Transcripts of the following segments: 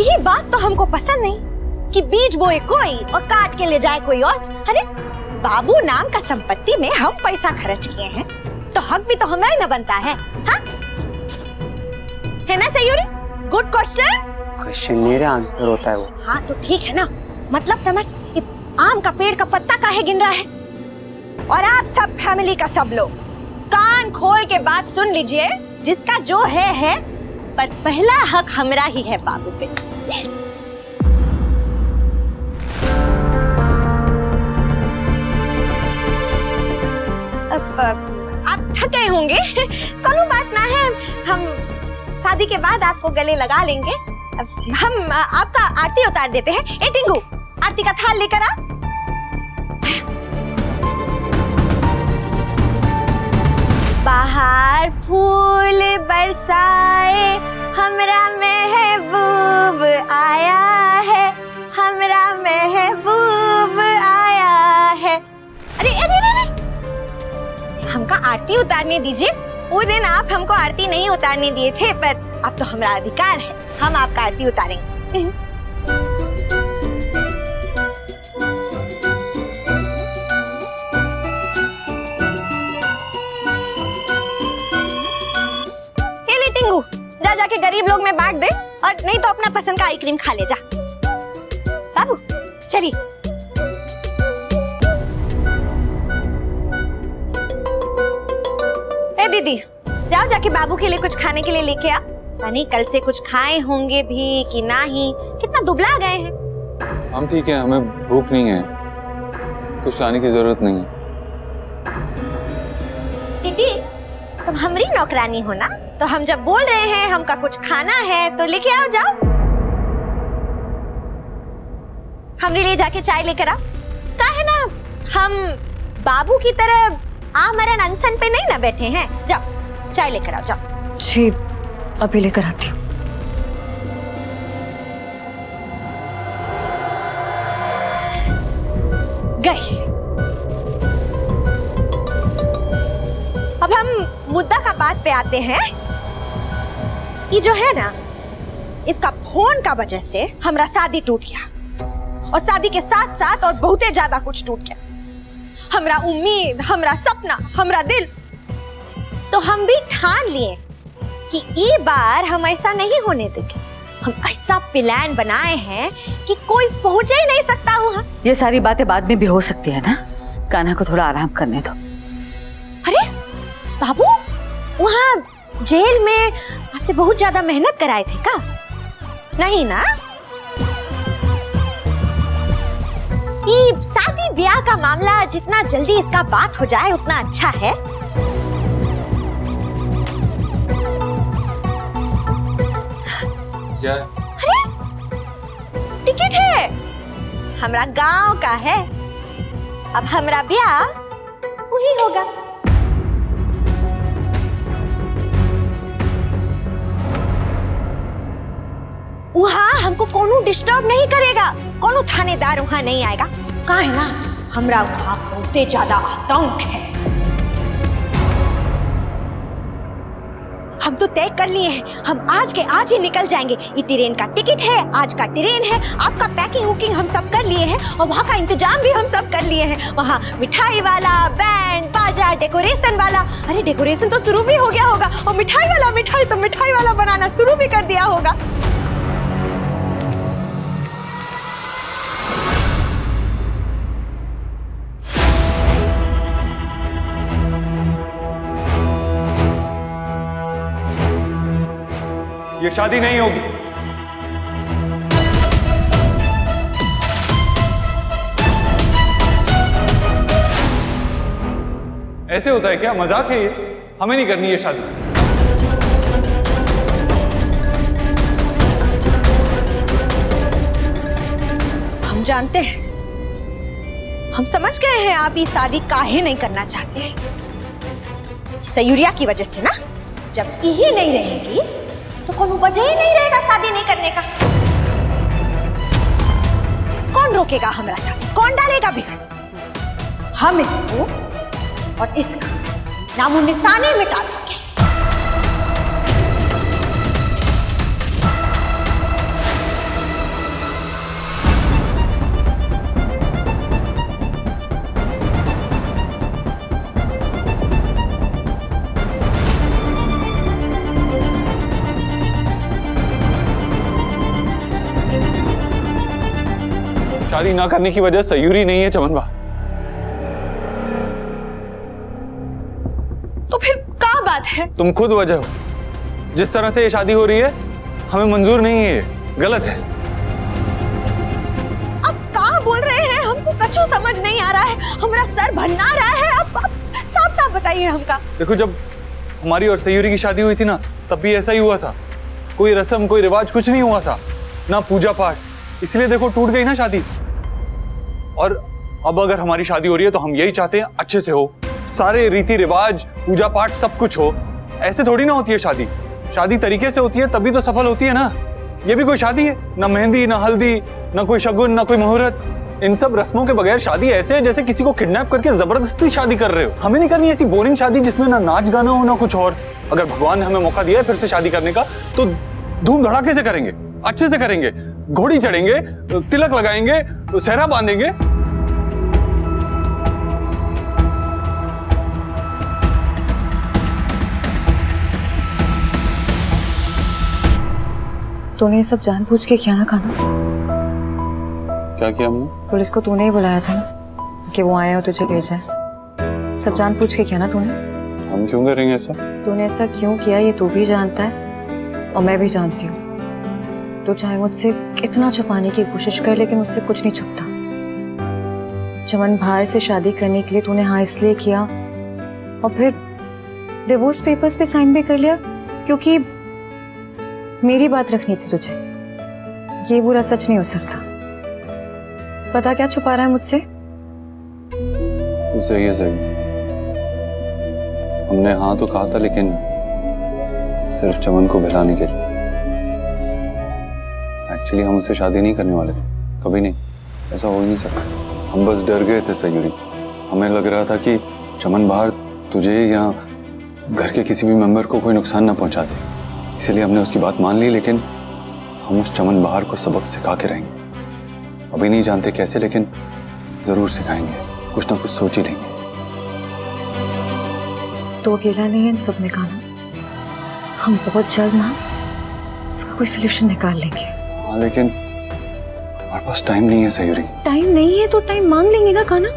यही बात तो हमको पसंद नहीं कि बीज बोए कोई और काट के ले जाए कोई और। अरे बाबू नाम का संपत्ति में हम पैसा खर्च किए हैं तो हक भी तो हमारा ही न बनता है। हाँ है ना सयूरी? Good question. क्वेश्चन मेरा आंसर होता है वो। हाँ तो ठीक है ना, मतलब समझ, ये आम का पेड़ का पत्ता काहे गिन रहा है? और आप सब फैमिली का सब लोग कान खोल के बात सुन लीजिए, जिसका जो है, पर पहला हक हमरा ही है बाबू पे। आप थक गए होंगे, कोनो बात ना है, हम शादी के बाद आपको गले लगा लेंगे। हम आपका आरती उतार देते हैं। ए टिंगू, आरती का थाल लेकर आ। बाहर फूल बरसाए, हमरा महबूब आया है, हमरा महबूब आया है। अरे अरे अरे, हमका आरती उतारने दीजिए। वो दिन आप हमको आरती नहीं उतारने दिए थे, पर अब तो हमारा अधिकार है, हम आपका आरती उतारेंगे। जा जाके गरीब लोग में बांट दे, और नहीं तो अपना पसंद का आइसक्रीम खा ले जा। बाबू चलिए। ए दीदी, जाओ जाके बाबू के लिए कुछ खाने के लिए लेके आ। नहीं कल से कुछ खाए होंगे भी कि नहीं, कितना दुबला गए हैं। हम ठीक है, हमें भूख नहीं है, कुछ लाने की जरूरत नहीं है। दीदी तुम हमारी नौकरानी हो ना, तो हम जब बोल रहे हैं हमका कुछ खाना है तो लेके आओ, जाओ। हमरे लिए जाके चाय लेकर आओ। का है ना, हम बाबू की तरह आमरण अनशन पे नहीं ना बैठे हैं। जाओ चाय लेकर आओ, जाओ। जी अभी लेकर आती हूँ। गई। अब हम मुद्दा का बात पे आते हैं। ये जो है ना, इसका फोन का वजह से हमारा शादी टूट गया, और शादी के साथ साथ और बहुत ज्यादा कुछ टूट गया। हमारा उम्मीद, हमारा सपना, हमारा दिल। तो हम भी ठान लिए कि ये बार हम ऐसा नहीं होने देंगे। हम ऐसा प्लान बनाए हैं कि कोई पहुंच ही नहीं सकता वहां। ये सारी बातें बाद में भी हो सकती है ना, कान्हा को थोड़ा आराम करने दो। अरे बाबू, वहाँ जेल में आपसे बहुत ज्यादा मेहनत कराए थे का? नहीं ना? ये शादी ब्याह का मामला जितना जल्दी इसका बात हो जाए उतना अच्छा है। क्या? अरे टिकट है, हमरा गांव का है। अब हमरा ब्याह वही होगा। वहाँ हमको कोनो डिस्टर्ब नहीं करेगा, कोनो थानेदार वहाँ नहीं आएगा। कहा है ना, हमरा वहाँ बहुत ज्यादा आतंक है। हम तो तय कर लिए हैं, हम आज के आज ही निकल जाएंगे। ये ट्रेन का टिकट है, आज का ट्रेन है। आपका पैकिंग वुकिंग हम सब कर लिए हैं, और वहाँ का इंतजाम भी हम सब कर लिए हैं। वहाँ मिठाई वाला, बैंड बाजा, डेकोरेशन वाला। अरे डेकोरेशन तो शुरू भी हो गया होगा, और मिठाई वाला बनाना शुरू भी कर दिया होगा। ये शादी नहीं होगी। ऐसे होता है क्या? मजाक है ये? हमें नहीं करनी ये शादी। हम जानते हैं, हम समझ गए हैं आप ये शादी काहे नहीं करना चाहते। सयूरिया की वजह से ना, जब यही नहीं रहेगी तो कौन वजह ही नहीं रहेगा शादी नहीं करने का। कौन रोकेगा हमारा शादी? कौन डालेगा बिगड़? हम इसको और इसका नामो निशानी मिटा देंगे। शादी ना करने की वजह सयूरी नहीं है चमन बा। तो फिर क्या बात है? तुम खुद वजह हो। जिस तरह से ये शादी हो रही है हमें मंजूर नहीं है, गलत है। अब क्या बोल रहे हैं? हमको कछु समझ नहीं आ रहा है, हमारा सर भन्ना रहा है। अब साफ साफ बताइए हमका। देखो, जब हमारी और सयूरी की शादी हुई थी ना, तब भी ऐसा ही हुआ था। कोई रस्म, कोई रिवाज कुछ नहीं हुआ था, ना पूजा पाठ। इसलिए देखो टूट गई ना शादी। और अब अगर हमारी शादी हो रही है तो हम यही चाहते हैं अच्छे से हो, सारे रीति रिवाज, पूजा पाठ सब कुछ हो। ऐसे थोड़ी ना होती है शादी। शादी तरीके से होती है तभी तो सफल होती है ना। ये भी कोई शादी है? ना मेहंदी, ना हल्दी, ना कोई शगुन, ना कोई मुहूर्त। इन सब रस्मों के बगैर शादी ऐसे है जैसे किसी को किडनैप करके जबरदस्ती शादी कर रहे हो। हमें नहीं करनी ऐसी बोरिंग शादी जिसमें ना नाच गाना हो ना कुछ और। अगर भगवान ने हमें मौका दिया है फिर से शादी करने का तो धूम धड़ाके से करेंगे, अच्छे से करेंगे। घोड़ी चढ़ेंगे, तिलक लगाएंगे, सेहरा बांधेंगे। तूने ये सब जानबूझ के किया ना कान्हा? क्या किया हमने? पुलिस को तूने ही बुलाया था ना कि वो आए और तुझे ले जाए। सब जानबूझ के किया ना तूने? हम क्यों करेंगे ऐसा? तूने ऐसा क्यों किया ये तू भी जानता है और मैं भी जानती हूँ। तू चाहे मुझसे कितना छुपाने की कोशिश कर लेकिन मुझसे कुछ नहीं छुपता। चमन भार से शादी करने के लिए तूने हाँ इसलिए किया और फिर डिवोर्स पेपर्स पे साइन भी कर लिया क्योंकि मेरी बात रखनी थी तुझे। ये बुरा सच नहीं हो सकता। पता क्या छुपा रहा है मुझसे? तो सही है, सही। हमने हाँ तो कहा था लेकिन सिर्फ चमन को बहलाने के लिए। एक्चुअली हम उससे शादी नहीं करने वाले थे, कभी नहीं। ऐसा हो ही नहीं सकता। हम बस डर गए थे सयूरी। हमें लग रहा था कि चमन बाहर तुझे या घर के किसी भी मेंबर को कोई नुकसान ना पहुंचा दे, इसलिए हमने उसकी बात मान ली। लेकिन हम उस चमन बाहर को सबक सिखा के रहेंगे। अभी नहीं जानते कैसे, लेकिन जरूर सिखाएंगे। कुछ ना कुछ सोच ही लेंगे। तो अकेला नहीं है इन सब में कान्हा। हम बहुत जल्द ना इसका कोई सोल्यूशन निकाल लेंगे। हाँ, लेकिन हमारे पास टाइम नहीं है सयूरी। टाइम नहीं है तो टाइम मांग लेंगे ना कान्हा।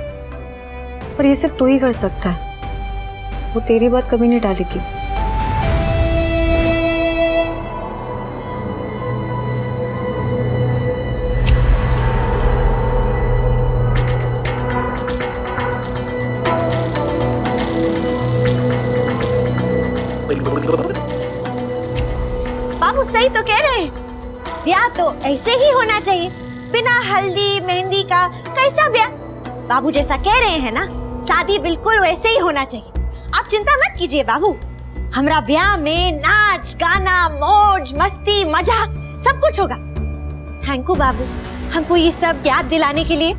पर ये सिर्फ तू ही कर सकता है, वो तेरी बात कभी नहीं टालेगी। बाबू सही तो कह रहे हैं, ब्याह तो ऐसे ही होना चाहिए, बिना हल्दी मेहंदी का। कैसा ब्याह? बाबू जैसा कह रहे हैं ना, शादी बिल्कुल वैसे ही होना चाहिए। आप चिंता मत कीजिए बाबू, हमरा ब्याह में नाच गाना मौज मस्ती मजा सब कुछ होगा। थैंक यू बाबू हमको ये सब याद दिलाने के लिए।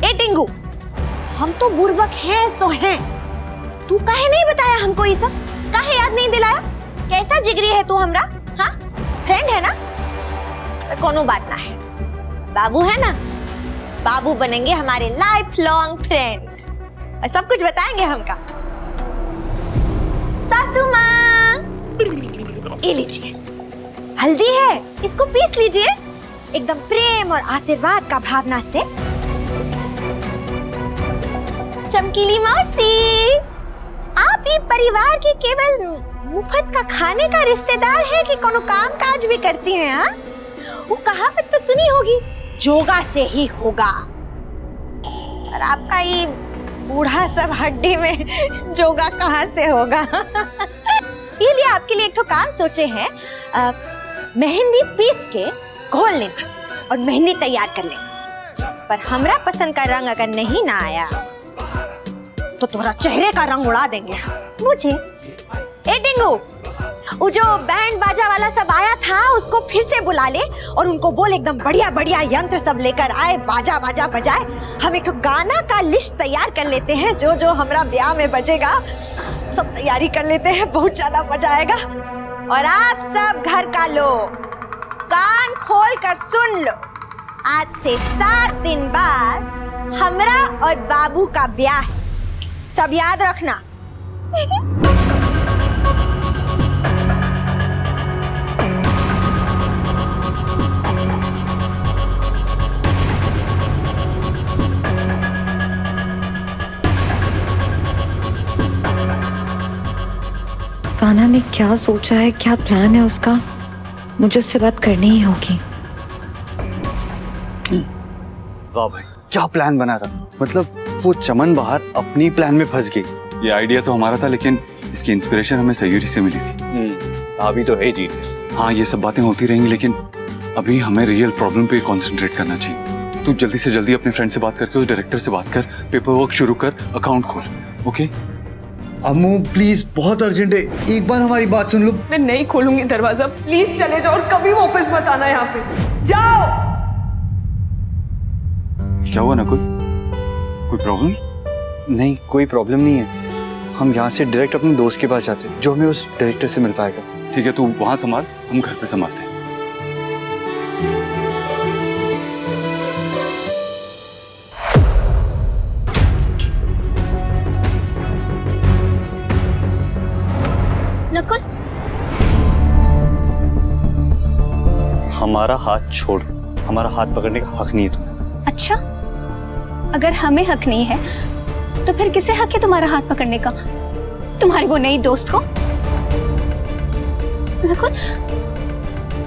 ए टिंगू, हम तो बुर्बक हैं सो हैं, तू काहे नहीं बताया हमको ये सब? काहे याद नहीं दिलाया? कैसा जिगरी है तू हमरा? हाँ, फ्रेंड है ना? पर कोनो बात ना है, बाबू है ना, बाबू बनेंगे हमारे लाइफ लॉन्ग फ्रेंड और सब कुछ बताएंगे हमका। सासू माँ, ये लीजिए हल्दी है, इसको पीस लीजिए एकदम प्रेम और आशीर्वाद का भावना से। चमकीली मौसी, आप ही परिवार की केवल मुफ्त का खाने का रिश्तेदार है कि कोनो काम काज भी करती हैं? हाँ, वो कहावत तो सुनी होगी, जोगा से ही होगा। और आपका ये बूढ़ा सब हड्डी में जोगा कहाँ से होगा? ये लिए आपके लिए एक ठो काम सोचे हैं, मेहंदी पीस के घोल लेना और मेहंदी तैयार कर लेना। पर हमरा पसंद का रंग अगर नहीं ना आया तो तुम्हारा चेहरे का रंग उड़ा देंगे मुझे। ए टिंगू, वो जो बैंड बाजा वाला सब आया था उसको फिर से बुला ले और उनको बोल एकदम बढ़िया बढ़िया यंत्र सब लेकर आए, बाजा बाजा बजाए। हम एक तो गाना का लिस्ट तैयार कर लेते हैं, जो जो हमरा ब्याह में बजेगा सब तैयारी कर लेते हैं, बहुत ज्यादा मजा आएगा। और आप सब घर का लोग कान खोल कर सुन लो, आज से 7 दिन बाद हमरा और बाबू का ब्याह है, सब याद रखना। कान्हा ने क्या सोचा है, क्या प्लान है उसका, मुझे उससे बात करनी ही होगी। वाह भाई, क्या प्लान बना था। मतलब वो चमन बाहर अपनी प्लान में फंस गई। ये आइडिया तो हमारा था, लेकिन इसकी इंस्पिरेशन हमें सयूरी से मिली थी। अभी तो है जीनियस। हाँ, ये सब बातें होती रहेंगी, लेकिन अभी हमें रियल प्रॉब्लम पे कंसंट्रेट करना चाहिए। तू जल्दी से जल्दी अपने फ्रेंड से बात करके उस डायरेक्टर से बात कर, पेपर वर्क शुरू कर, अकाउंट खोल। ओके? अम्मू प्लीज, बहुत अर्जेंट है, एक बार हमारी बात सुन लो। मैं नहीं खोलूंगी दरवाजा, प्लीज चले जाओ और कभी वापस मत आना यहाँ पे। जाओ। क्या हुआ नकुल? कोई प्रॉब्लम? नहीं, कोई प्रॉब्लम नहीं है। हम यहाँ से डायरेक्ट अपने दोस्त के पास जाते हैं, जो हमें उस डायरेक्टर से मिल पाएगा। ठीक है, तू वहां संभाल, हम घर पे संभालते हैं। नकुल, हमारा हाथ छोड़, हमारा हाथ पकड़ने का हक नहीं है तुम्हें। अच्छा, अगर हमें हक नहीं है तो फिर किसे हक है तुम्हारा हाथ पकड़ने का? तुम्हारी वो नई दोस्त को? नकुल,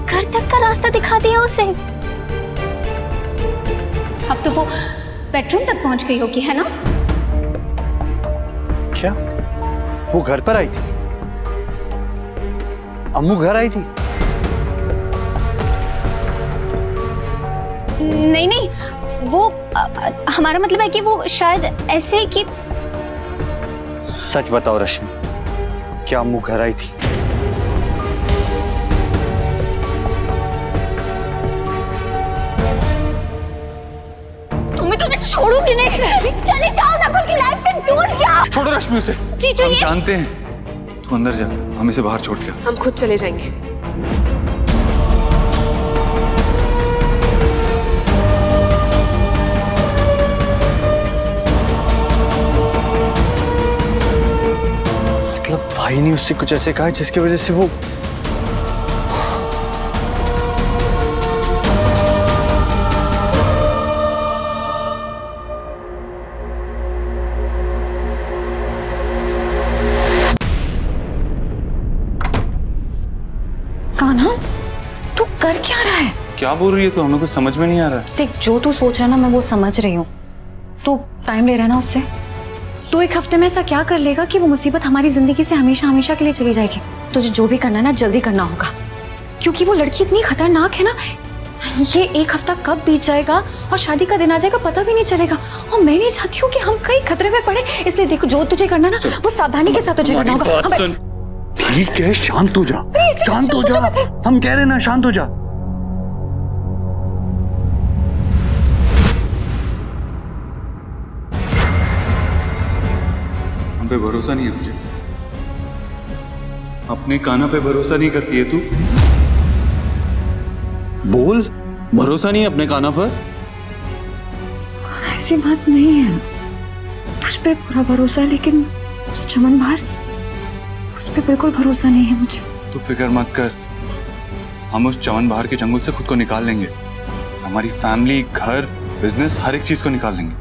घर तक का रास्ता दिखा दिया उसे। अब तो वो बेडरूम तक पहुंच गई होगी, है ना? क्या वो घर पर आई थी? अम्मू घर आई थी? नहीं नहीं, वो हमारा मतलब है कि वो शायद ऐसे कि। सच बताओ रश्मि, क्या अम्मू घर आई थी? तुम्हें तो मैं छोड़ूंगी नहीं। चले जाओ, नकुल की लाइफ से दूर जाओ। छोड़ो रश्मि उसे। जीजू, हम ये जानते हैं। तू अंदर जा, हम इसे बाहर छोड़ के आते। हम खुद चले जाएंगे। मतलब भाई ने उससे कुछ ऐसे कहा जिसकी वजह से वो। कान्हा, तू कर क्या रहा है? क्या बोल रही है तू? हमें कुछ समझ में नहीं आ रहा है। देख, जो तू सोच रहा है ना, मैं वो समझ रही हूँ। तू टाइम ले रहा है ना उससे। तू एक हफ्ते में ऐसा क्या कर लेगा कि वो मुसीबत हमारी जिंदगी से हमेशा हमेशा के लिए चली जाएगी? तुझे जो भी करना है ना, जल्दी करना होगा, क्योंकि वो लड़की इतनी खतरनाक है ना। ये एक हफ्ता कब बीत जाएगा और शादी का दिन आ जाएगा, पता भी नहीं चलेगा। और मैं नहीं चाहती हूँ कि हम कहीं खतरे में पड़े, इसलिए देखो, जो तुझे करना ना वो सावधानी के साथ तुझे करना होगा। ठीक है, शांत हो जा, शांत हो जा। हम कह रहे ना, शांत हो जा। हम पे भरोसा नहीं है तुझे? अपने कान्हा पे भरोसा नहीं करती है तू? बोल, भरोसा नहीं है अपने कान्हा पर? ऐसी बात नहीं है, तुझ पे पूरा भरोसा है, लेकिन उस चमन बाहर, उस पे बिल्कुल भरोसा नहीं है मुझे। तू फिक्र मत कर, हम उस चमन बाहर के जंगल से खुद को निकाल लेंगे। हमारी फैमिली, घर, बिजनेस, हर एक चीज को निकाल लेंगे।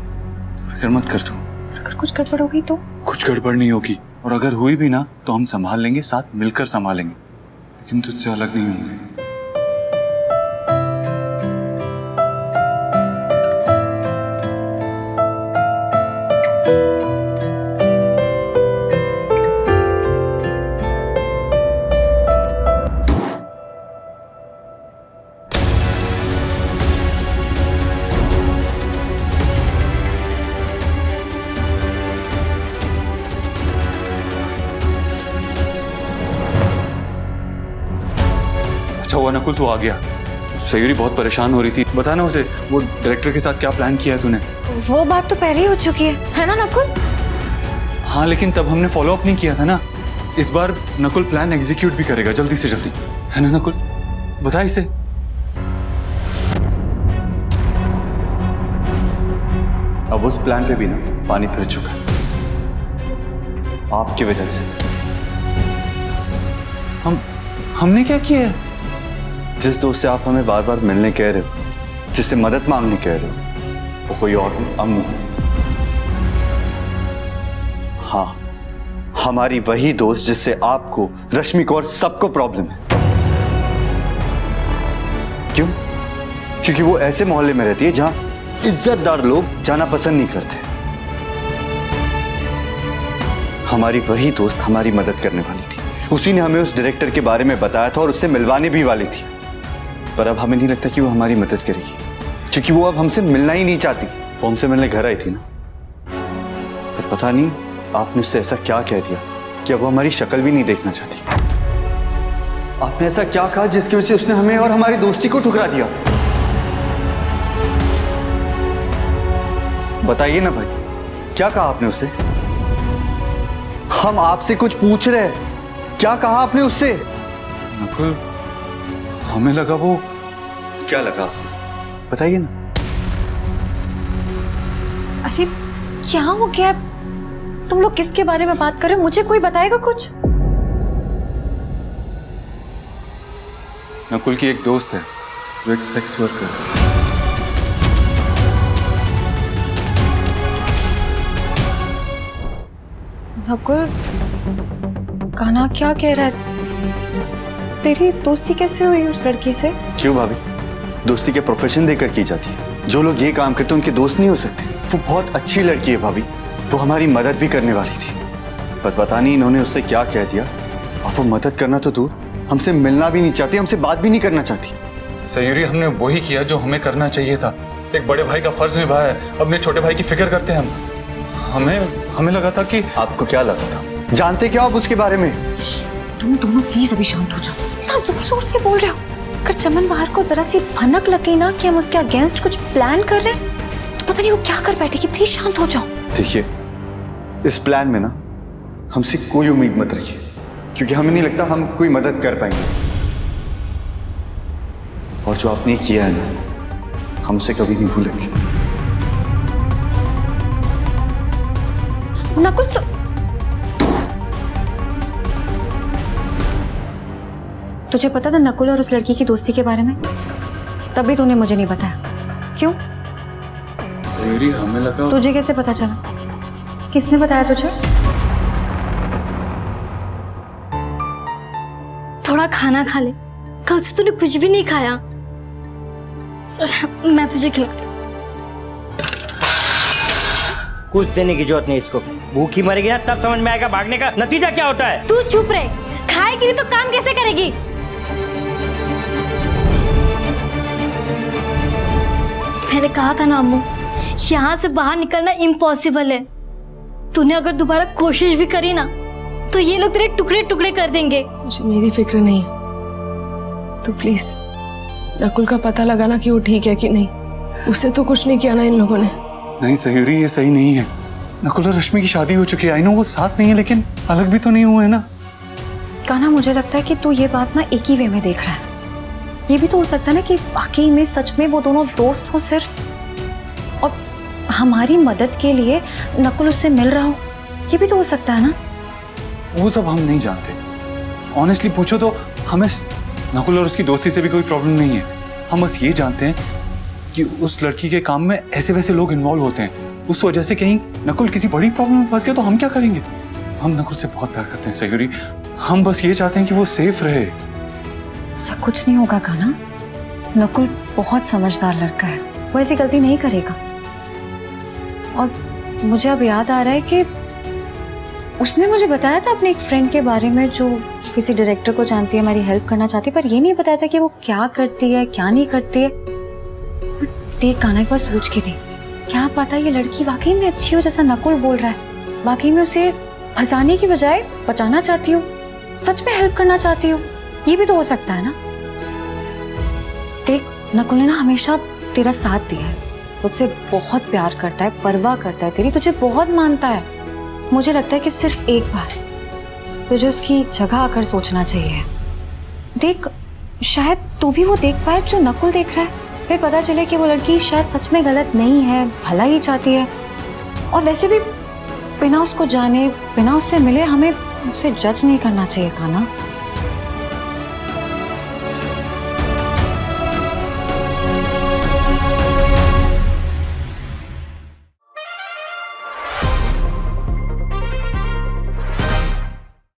फिक्र मत कर तू। अगर कुछ गड़बड़ होगी तो? कुछ गड़बड़ नहीं होगी, और अगर हुई भी ना तो हम संभाल लेंगे, साथ मिलकर संभालेंगे, लेकिन तुझसे अलग नहीं होंगे। अच्छा हुआ नकुल तू आ गया। सयूरी बहुत परेशान हो रही थी। बता ना उसे, वो डायरेक्टर के साथ क्या प्लान किया है तूने? वो बात तो पहले ही हो चुकी है ना नकुल? हाँ, लेकिन तब हमने फॉलो अप नहीं किया था ना। इस बार नकुल प्लान एग्जीक्यूट भी करेगा जल्दी से जल्दी, है ना नकुल? बता इसे। अब उस प्लान पे भी ना पानी फिर चुका है, आपकी वजह से। हमने क्या किया है? जिस दोस्त से आप हमें बार बार मिलने कह रहे हो, जिससे मदद मांगने कह रहे हो, वो कोई और नहीं, अम्मू। हाँ, हमारी वही दोस्त जिससे आपको, रश्मि को और सबको प्रॉब्लम है। क्यों? क्योंकि वो ऐसे मोहल्ले में रहती है जहां इज्जतदार लोग जाना पसंद नहीं करते। हमारी वही दोस्त हमारी मदद करने वाली थी, उसी ने हमें उस डायरेक्टर के बारे में बताया था और उससे मिलवाने भी वाली थी। पर अब हमें नहीं लगता कि वो हमारी मदद करेगी, क्योंकि वो अब हमसे मिलना ही नहीं चाहती। वो हमसे मिलने घर आई थी ना, पर पता नहीं आपने उससे ऐसा क्या कह दिया कि अब वो हमारी शक्ल भी नहीं देखना चाहती। आपने ऐसा क्या कहा जिसकी वजह से उसने हमें और हमारी दोस्ती को ठुकरा दिया? बताइए ना भाई, क्या कहा आपने उससे? हम आपसे कुछ पूछ रहे हैं, क्या कहा आपने उससे? नकुल, हमें लगा वो। क्या लगा? बताइए ना। अरे क्या हो गया? तुम लोग किसके बारे में बात कर रहे हो? मुझे कोई बताएगा कुछ? नकुल की एक दोस्त है जो एक सेक्स वर्कर है। नकुल, कान्हा क्या कह रहा है? तेरी दोस्ती कैसे हुई उस लड़की से? क्यों भाभी? दोस्ती के प्रोफेशन देकर की जाती है। जो लोग ये काम करते हैं उनके दोस्त नहीं हो सकते। वो बहुत अच्छी लड़की है भाभी, वो हमारी मदद भी करने वाली थी, पर पता नहीं इन्होंने उससे क्या कह दिया। और वो मदद करना तो दूर, हमसे मिलना भी नहीं चाहती, हमसे बात भी नहीं करना चाहती। सयूरी, हमने वही किया जो हमें करना चाहिए था। एक बड़े भाई का फर्ज निभाया है, अपने छोटे भाई की फिक्र करते हैं हम। हमें लगा था कि। आपको क्या लगा था? जानते क्या आप उसके बारे में? तुम दोनों प्लीज अभी शांत हो जाओ। इतना जोर जोर से बोल रहे हो। अगर चमन बाहर को जरा सी भनक लगे ना कि हम उसके अगेंस्ट कुछ प्लान कर रहे हैं, तो पता नहीं वो क्या कर बैठेगी। प्लीज शांत हो जाओ। देखिए, इस प्लान में ना हमसे कोई उम्मीद मत रखिए, क्योंकि हमें नहीं लगता हम कोई मदद कर पाएंगे। और जो आपने किया है ना, हम उसे कभी नहीं भूलेंगे। नकुल, तुझे पता था नकुल और उस लड़की की दोस्ती के बारे में? तभी तूने मुझे नहीं बताया। क्यों? सयूरी, हमें लगा। तुझे कैसे पता चला? किसने बताया तुझे? थोड़ा खाना खा ले, कल से तूने कुछ भी नहीं खाया। मैं तुझे खिलाती हूँ। कुछ देने की जरूरत नहीं इसको। भूखी मरेगी ना तब समझ में आएगा भागने का नतीजा क्या होता है। तू चुप रहे, खाएगी नहीं तो काम कैसे करेगी? मैंने कहा था ना अम्मू, यहाँ से बाहर निकलना इम्पॉसिबल है। तूने अगर दोबारा कोशिश भी करी ना तो ये लोग तेरे टुकड़े टुकड़े कर देंगे। मुझे मेरी फिक्र नहीं है, तो प्लीज नकुल का पता लगाना कि वो ठीक है कि नहीं। उसे तो कुछ नहीं किया ना इन लोगों ने। नहीं सयूरी, ये सही नहीं है। नकुल और रश्मि की शादी हो चुकी है। आई नो वो साथ नहीं है, लेकिन अलग भी तो नहीं हुए ना। कान्हा, मुझे लगता है कि तू ये बात ना एक ही वे में देख रहा है। ये भी तो हो सकता है ना कि वाकई में सच में वो दोनों दोस्त हो सिर्फ, और हमारी मदद के लिए नकुल उससे मिल रहा हो। ये भी तो हो सकता है ना। वो सब हम नहीं जानते। ऑनेस्टली पूछो तो हमें नकुल और उसकी दोस्ती से भी कोई प्रॉब्लम नहीं है। हम बस ये जानते हैं कि उस लड़की के काम में ऐसे वैसे लोग इन्वॉल्व होते हैं। उस वजह से कहीं नकुल किसी बड़ी प्रॉब्लम में फंस गया तो हम क्या करेंगे? हम नकुल से बहुत प्यार करते हैं सयूरी। हम बस ये चाहते हैं कि वो सेफ रहे। ऐसा कुछ नहीं होगा कान्हा। नकुल बहुत समझदार लड़का है, वो ऐसी गलती नहीं करेगा। और मुझे अब याद आ रहा है कि उसने मुझे बताया था अपने एक फ्रेंड के बारे में जो किसी डायरेक्टर को जानती है, हमारी हेल्प करना चाहती है, पर ये नहीं बताया था कि वो क्या करती है क्या नहीं करती है। देख कान्हा, एक बार सोच के देख, क्या पता ये लड़की वाकई में अच्छी हो जैसा नकुल बोल रहा है। वाकई में उसे फंसाने की बजाय बचाना चाहती हो, सच में हेल्प करना चाहती हो। ये भी तो हो सकता है ना। देख, नकुल ने ना हमेशा तेरा साथ दिया है, तुझसे बहुत प्यार करता है, परवाह करता है तेरी, तुझे बहुत मानता है। मुझे लगता है कि सिर्फ एक बार तुझे उसकी जगह आकर सोचना चाहिए। देख, शायद तू भी वो देख पाए जो नकुल देख रहा है। फिर पता चले कि वो लड़की शायद सच में गलत नहीं है, भला ही चाहती है। और वैसे भी बिना उसको जाने, बिना उससे मिले हमें उसे जज नहीं करना चाहिए कान्हा।